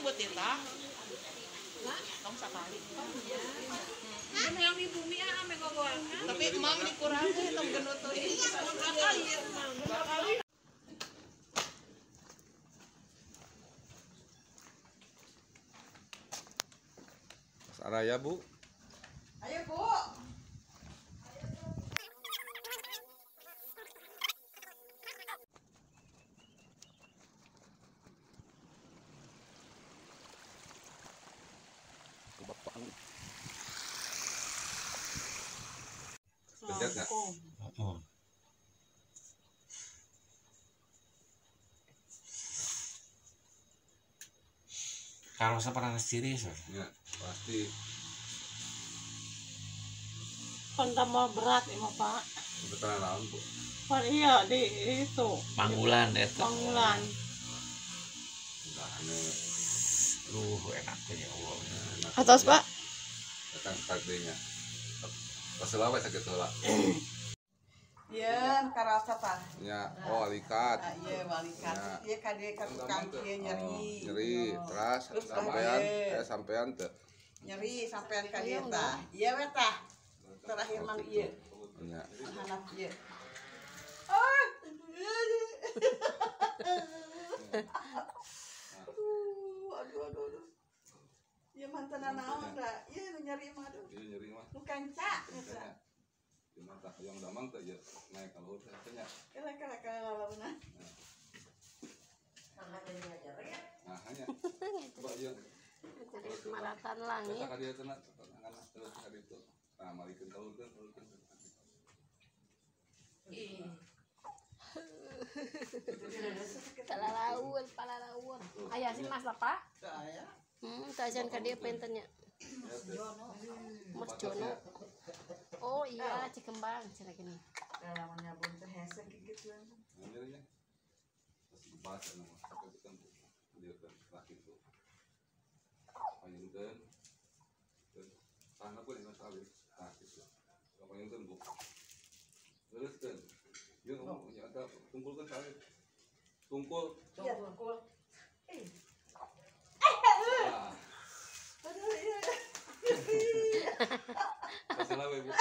Bu Tita. Tong sakali. Ano yang di bumi ame gogoan. Tapi emang dikurangi tong genut teuing. Araya Bu. Ayo Bu. Bejat nggak? Oh. Kalau saya pernah serius, Ya, pasti. Tambah berat emang Pak. Betul lawan Bu. Pak iya di itu. Panggulan itu. Panggulan. Udah aneh. Enaknya ya Allah. Atas Pak. Datang tadinya. Pas lawas sakit lah. Iya, karasa tah. Ya, oh alikat. Iya, balikan. Iya kade ka tukang kieu nyeri. Nyeri, terus sampean teu. Nyeri sampean ka dieu tah. Iya we tah. Terakhir mang ieu. Ya. Hanap ieu. Aduh. Ieu mantena naon da? Ieu nu nyeri mah aduh. Ieu nyeri mah. Nu kanca eta. Cuman tak yang damang teh ya naik ka luhur teh nya. Kala launa. Nah, hanya. Coba ieu. Maratan langit. Kita ka dieu teh ngana terus ka ditu. Nah, malikeun ka luhur teh. Palalaun. Aya si Mas Pak. Saya. Tajan ka dia pentennya. Mas Jono. Oh iya, Cikembang cenah gini. Lamun nyabun teh hese gigituan. Nyerinya. Pas dibahas anu mah itu kan dia kan laki itu. Panyunkeun. Sana pun yang sekali. Nah, gitu. Panyunkeun Bu. Terus kan dia ngomong ada kumpulkan kali. Tungkul. Iya, tungkul. Aduh iya. Masalah Bu.